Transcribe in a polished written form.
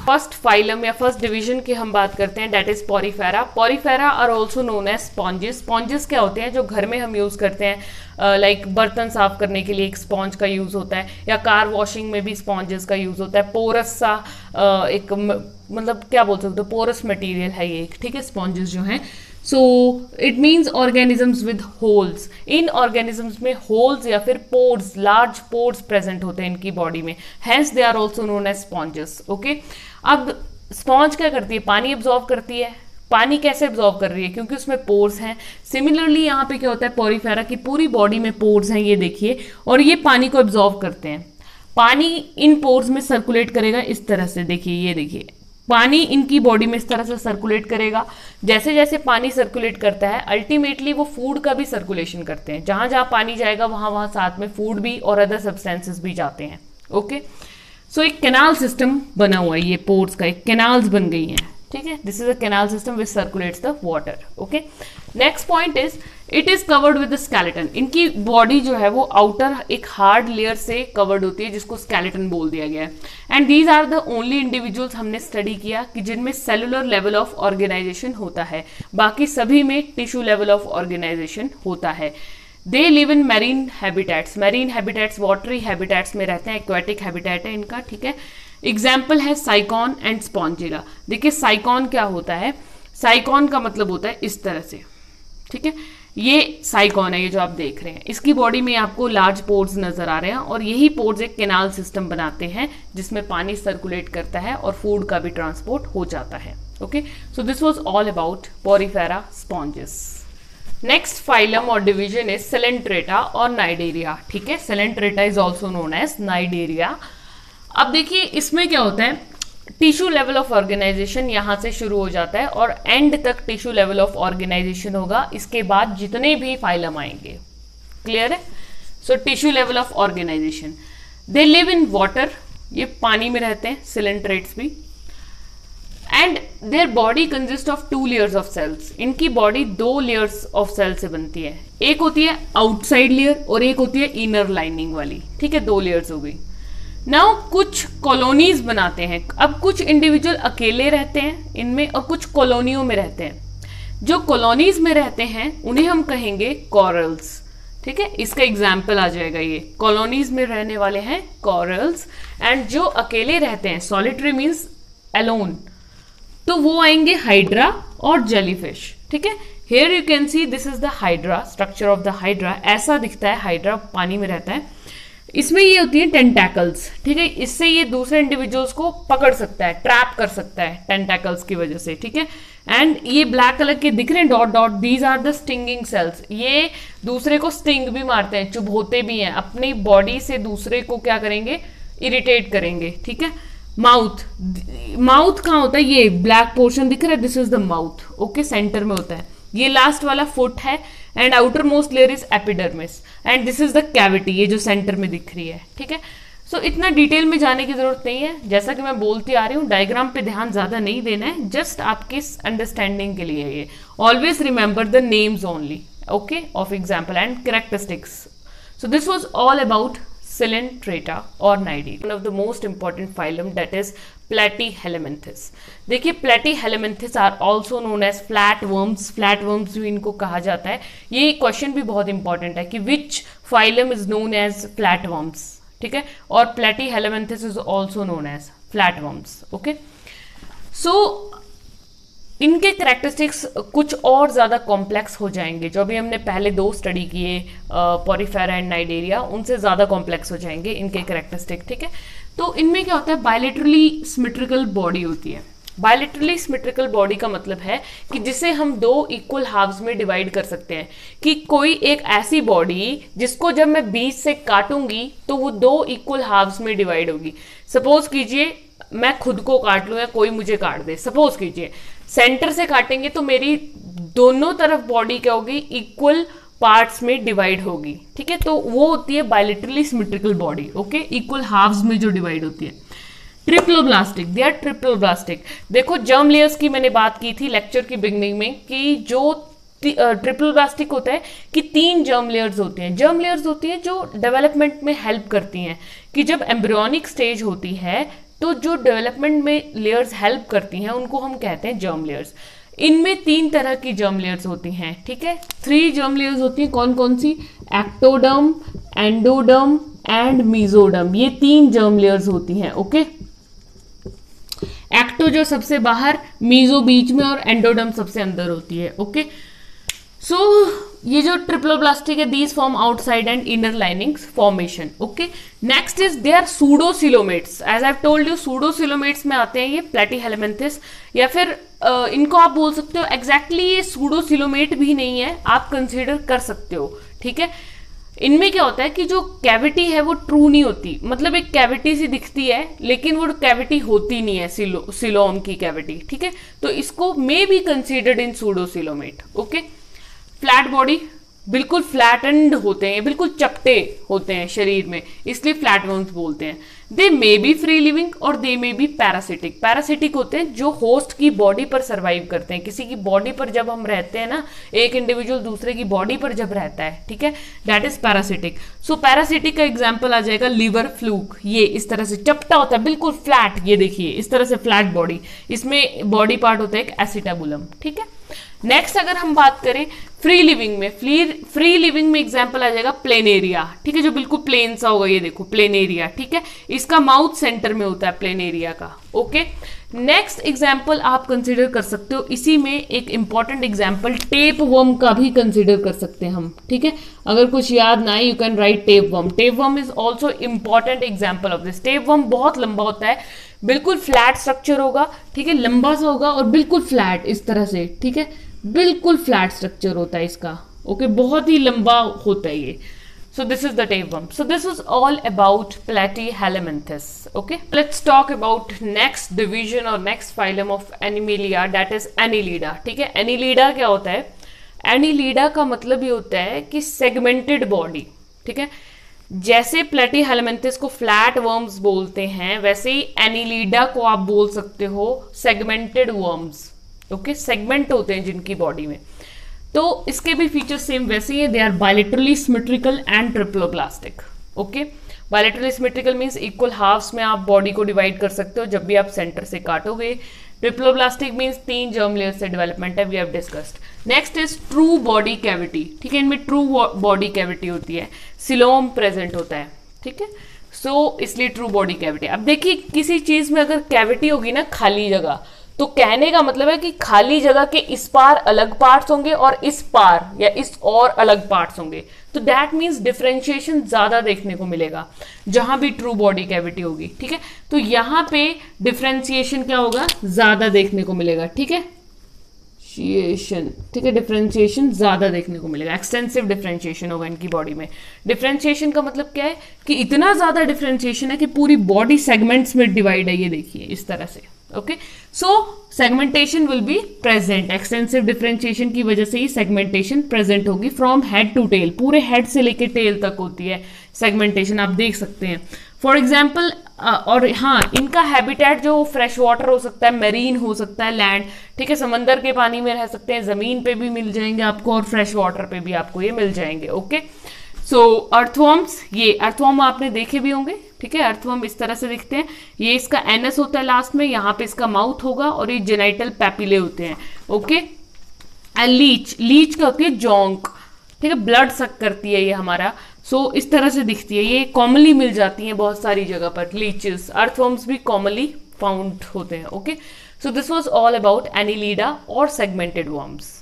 First phylum या first division की हम बात करते हैं, that is porifera. Porifera are also known as sponges. Sponges क्या होते हैं जो घर में हम यूज करते हैं, लाइक बर्तन साफ करने के लिए एक स्पॉन्ज का यूज होता है, या कार वॉशिंग में भी स्पॉन्जेस का यूज होता है। पोरस सा एक मतलब क्या बोल सकते हो, पोरस मटेरियल है ये, ठीक है, स्पॉन्जेस जो हैं। So it means organisms with holes. In organisms में होल्स या फिर पोर्स, लार्ज पोर्स प्रेजेंट होते हैं इनकी बॉडी में, hence they are also known as sponges. Okay, अब स्पॉन्ज क्या करती है, पानी एब्जॉर्ब करती है। पानी कैसे एब्जॉर्ब कर रही है, क्योंकि उसमें पोर्स हैं। सिमिलरली यहाँ पे क्या होता है, पोरीफेरा की पूरी बॉडी में पोर्स हैं, ये देखिए, और ये पानी को एब्जॉर्ब करते हैं। पानी इन पोर्स में सर्कुलेट करेगा इस तरह से, देखिए, ये देखिए, पानी इनकी बॉडी में इस तरह से सर्कुलेट करेगा। जैसे जैसे पानी सर्कुलेट करता है, अल्टीमेटली वो फूड का भी सर्कुलेशन करते हैं। जहां जहां पानी जाएगा वहां वहां साथ में फूड भी और अदर सब्सटेंसेस भी जाते हैं। ओके, सो एक कैनाल सिस्टम बना हुआ है, ये पोर्स का एक कैनाल्स बन गई हैं, ठीक है। This is a canal system which circulates the water. Okay, next point is it is covered with skeleton. इनकी बॉडी जो है वो आउटर एक हार्ड लेयर से कवर्ड होती है, जिसको स्केलेटन बोल दिया गया है। And these are the only individuals हमने स्टडी किया कि जिनमें सेलुलर लेवल ऑफ ऑर्गेनाइजेशन होता है, बाकी सभी में टिश्यू लेवल ऑफ ऑर्गेनाइजेशन होता है। दे लिव इन marine habitats. Marine habitats watery habitats में रहते हैं, एक्वेटिक हैबिटेट है इनका, ठीक है। एग्जाम्पल है साइकॉन एंड स्पॉन्जिला। देखिए साइकॉन क्या होता है, साइकॉन का मतलब होता है इस तरह से, ठीक है, ये साइकॉन है, ये जो आप देख रहे हैं, इसकी बॉडी में आपको लार्ज पोर्स नजर आ रहे हैं, और यही पोर्स एक कैनाल सिस्टम बनाते हैं जिसमें पानी सर्कुलेट करता है और फूड का भी ट्रांसपोर्ट हो जाता है। Okay, so this was all about porifera sponges. Next phylum और डिवीजन इज सेलेंट्रेटा और नाइडेरिया, ठीक है। Coelenterata is also known as cnidaria. अब देखिए इसमें क्या होता है, टिश्यू लेवल ऑफ ऑर्गेनाइजेशन यहां से शुरू हो जाता है और एंड तक टिश्यू लेवल ऑफ ऑर्गेनाइजेशन होगा, इसके बाद जितने भी फाइलम आएंगे। क्लियर है? So tissue level of organisation, they live in water, ये पानी में रहते हैं, सिलेंट्रेट्स भी। And their body consist of 2 layers of cells. इनकी बॉडी 2 लेयर्स ऑफ सेल से बनती है, एक होती है आउटसाइड लेयर और एक होती है इनर लाइनिंग वाली, ठीक है, 2 लेयर्स हो गई। नाउ कुछ कॉलोनीज बनाते हैं। अब कुछ इंडिविजुअल अकेले रहते हैं इनमें और कुछ कॉलोनियों में रहते हैं। जो कॉलोनीज में रहते हैं उन्हें हम कहेंगे कॉरल्स, ठीक है। इसका एग्जाम्पल आ जाएगा, ये कॉलोनीज में रहने वाले हैं कॉरल्स। एंड जो अकेले रहते हैं, सॉलिटरी मीन्स अलोन, तो वो आएंगे हाइड्रा और जेलीफिश, ठीक है। Here you can see this is the hydra, structure of the hydra, ऐसा दिखता है। हाइड्रा पानी में रहता है, इसमें ये होती है टेंटैकल्स, ठीक है। इससे ये दूसरे इंडिविजुअल्स को पकड़ सकता है, ट्रैप कर सकता है टेंटैकल्स की वजह से, ठीक है। एंड ये ब्लैक कलर के दिख रहे हैं dot dot, these are the stinging cells. ये दूसरे को स्टिंग भी मारते हैं, चुभोते भी हैं, अपनी बॉडी से दूसरे को क्या करेंगे, इरिटेट करेंगे, ठीक है। माउथ, माउथ कहाँ होता है, ये ब्लैक पोर्शन दिख रहा है, this is the mouth, okay, centre में होता है। ये लास्ट वाला फुट है and outer most layer is epidermis and this is the cavity, ये जो सेंटर में दिख रही है, ठीक है। सो इतना डिटेल में जाने की जरूरत नहीं है, जैसा कि मैं बोलती आ रही हूँ, डायग्राम पे ध्यान ज्यादा नहीं देना है, जस्ट आपके अंडरस्टैंडिंग के लिए ये। Always remember the names only, okay, of example and characteristics. So this was all about Coelenterata or Cnidaria. One of the most important phylum, that is Platyhelminthes. देखिए Platyhelminthes are also known as flatworms. Flatworms भी इनको कहा जाता है। ये question भी बहुत important है कि which phylum is known as flatworms, ठीक है, और Platyhelminthes is also known as flatworms. Okay, so इनके कैरेक्टरिस्टिक्स कुछ और ज़्यादा कॉम्प्लेक्स हो जाएंगे, जो अभी हमने पहले 2 स्टडी किए पोरीफेरा एंड नाइडेरिया, उनसे ज़्यादा कॉम्प्लेक्स हो जाएंगे इनके कैरेक्टरिस्टिक, ठीक है। तो इनमें क्या होता है, बायलेटरली सिमेट्रिकल बॉडी होती है। बायलेटरली सिमेट्रिकल बॉडी का मतलब है कि जिसे हम 2 इक्वल हाफ्स में डिवाइड कर सकते हैं, कि कोई एक ऐसी बॉडी जिसको जब मैं बीच से काटूंगी तो वो 2 इक्वल हाफ्स में डिवाइड होगी। सपोज कीजिए मैं खुद को काट लूँ या कोई मुझे काट दे, सपोज कीजिए सेंटर से काटेंगे तो मेरी दोनों तरफ बॉडी क्या होगी, इक्वल पार्ट्स में डिवाइड होगी, ठीक है। तो वो होती है bilaterally symmetrical body, okay, equal halves में जो डिवाइड होती है। Triploblastic, they are triploblastic. देखो जर्म लेयर्स की मैंने बात की थी लेक्चर की बिगनिंग में कि जो ट्रिपल ब्लास्टिक होता है कि 3 जर्म लेयर्स होती हैं। जर्म लेयर्स होती हैं जो डेवलपमेंट में हेल्प करती हैं, कि जब एम्ब्रियोनिक स्टेज होती है तो जो डेवलपमेंट में लेयर्स हेल्प करती हैं उनको हम कहते हैं जर्म लेयर्स। इनमें 3 तरह की जर्म लेयर्स होती हैं, ठीक है। 3 जर्म लेयर्स होती हैं, कौन कौन सी? एक्टोडर्म, एंडोडर्म एंड मीजोडर्म, ये 3 जर्म लेयर्स होती हैं, ओके। एक्टो जो सबसे बाहर, मीजो बीच में और एंडोडर्म सबसे अंदर होती है, ओके। सो ये जो ट्रिप्लोब्लास्टिक है, these form outside and inner linings formation, okay. Next is they are pseudocoelomates. As I told you, pseudocoelomates में आते हैं ये प्लेटीहेलमिन्थस, या फिर इनको आप बोल सकते हो एग्जैक्टली ये सूडोसिलोमेट भी नहीं है, आप कंसिडर कर सकते हो, ठीक है। इनमें क्या होता है कि जो कैविटी है वो ट्रू नहीं होती, मतलब एक कैविटी सी दिखती है लेकिन वो कैविटी होती नहीं है, सिलोम की कैविटी, ठीक है। तो इसको may be considered in pseudocoelomate, okay. Flat body, बिल्कुल फ्लैटेंड होते हैं, बिल्कुल चपटे होते हैं शरीर में, इसलिए फ्लैट वर्म्स बोलते हैं। दे मे बी फ्री लिविंग और दे मे बी पैरासिटिक। पैरासिटिक होते हैं जो होस्ट की बॉडी पर सर्वाइव करते हैं, किसी की बॉडी पर जब हम रहते हैं ना, एक इंडिविजुअल दूसरे की बॉडी पर जब रहता है, ठीक है, that is parasitic. So parasitic का एग्जाम्पल आ जाएगा लिवर फ्लूक, ये इस तरह से चपटा होता है, बिल्कुल फ्लैट, ये देखिए इस तरह से फ्लैट बॉडी, इसमें बॉडी पार्ट होता है एक एसिटाबुलम, ठीक है। नेक्स्ट अगर हम बात करें फ्री लिविंग में, फ्री लिविंग में एग्जांपल आ जाएगा प्लेनेरिया, ठीक है, जो बिल्कुल प्लेन सा होगा, ये देखो प्लेनेरिया, ठीक है, इसका माउथ सेंटर में होता है प्लेनेरिया का, ओके। नेक्स्ट एग्जांपल आप कंसीडर कर सकते हो, इसी में एक इंपॉर्टेंट एग्जांपल टेप वर्म का भी कंसीडर कर सकते हैं हम, ठीक है। अगर कुछ याद ना आए, you can write tape worm. Tape worm is also important example of this. Tape worm बहुत लंबा होता है, बिल्कुल फ्लैट स्ट्रक्चर होगा, ठीक है, लंबा सा होगा और बिल्कुल फ्लैट इस तरह से, ठीक है, बिल्कुल फ्लैट स्ट्रक्चर होता है इसका, ओके, बहुत ही लंबा होता है ये। So this is the tapeworm. So this is all about Platyhelminthes. Okay, let's talk about next division or next phylum of Animalia, that is Annelida. ठीक है, Annelida क्या होता है? Annelida का मतलब ये होता है कि segmented body, ठीक है। जैसे Platyhelminthes को फ्लैट वर्म्स बोलते हैं, वैसे ही Annelida को आप बोल सकते हो सेगमेंटेड वर्म्स, ओके, सेगमेंट होते हैं जिनकी बॉडी में। तो इसके भी फीचर्स सेम वैसे ही है, they are bilaterally symmetrical and triploblastic, okay. Bilaterally symmetrical means equal halves में आप बॉडी को डिवाइड कर सकते हो जब भी आप सेंटर से काटोगे। ट्रिप्लोब्लास्टिक मींस 3 जर्म लेयर से डेवलपमेंट है, we have discussed. Next is true body cavity, ठीक है, इनमें ट्रू बॉडी कैविटी होती है, सिलोम प्रेजेंट होता है, ठीक है, सो इसलिए ट्रू बॉडी कैविटी। अब देखिए किसी चीज में अगर कैविटी होगी ना, खाली जगह, तो कहने का मतलब है कि खाली जगह के इस पार अलग पार्ट्स होंगे और इस पार या इस और अलग पार्ट्स होंगे, तो दैट मीन्स डिफरेंशिएशन ज्यादा देखने को मिलेगा जहां भी ट्रू बॉडी कैविटी होगी, ठीक है। तो यहां पे डिफरेंशिएशन क्या होगा, ज्यादा देखने को मिलेगा, ठीक है, ठीक है, डिफरेंशिएशन ज्यादा देखने को मिलेगा, एक्सटेंसिव डिफरेंशिएशन होगा इनकी बॉडी में। डिफरेंशिएशन का मतलब क्या है कि इतना ज्यादा डिफरेंशिएशन है कि पूरी बॉडी सेगमेंट्स में डिवाइड है, ये देखिए इस तरह से, okay. So segmentation will be present, extensive differentiation की वजह से ही सेगमेंटेशन प्रेजेंट होगी फ्रॉम हेड टू टेल, पूरे हेड से लेके टेल तक होती है सेगमेंटेशन, आप देख सकते हैं। फॉर एग्जाम्पल, और हाँ, इनका हैबिटेट जो फ्रेश वाटर हो सकता है, मेरीन हो सकता है, लैंड, ठीक है, समंदर के पानी में रह सकते हैं, जमीन पे भी मिल जाएंगे आपको और फ्रेश वाटर पे भी आपको ये मिल जाएंगे, ओके। सो अर्थवर्म्स, ये अर्थवर्म आपने देखे भी होंगे, ठीक है, अर्थवर्म इस तरह से दिखते हैं, ये इसका एनस होता है लास्ट में, यहाँ पे इसका माउथ होगा और ये जेनाइटल पैपिले होते हैं, ओके। लीच क्या होती है, जोंक, ठीक है, ब्लड सक करती है ये हमारा, सो इस तरह से दिखती है, ये कॉमनली मिल जाती हैं बहुत सारी जगह पर, लीचेस, अर्थवर्म्स भी कॉमनली फाउंड होते हैं, okay. So this was all about Annelida और सेगमेंटेड वर्म्स।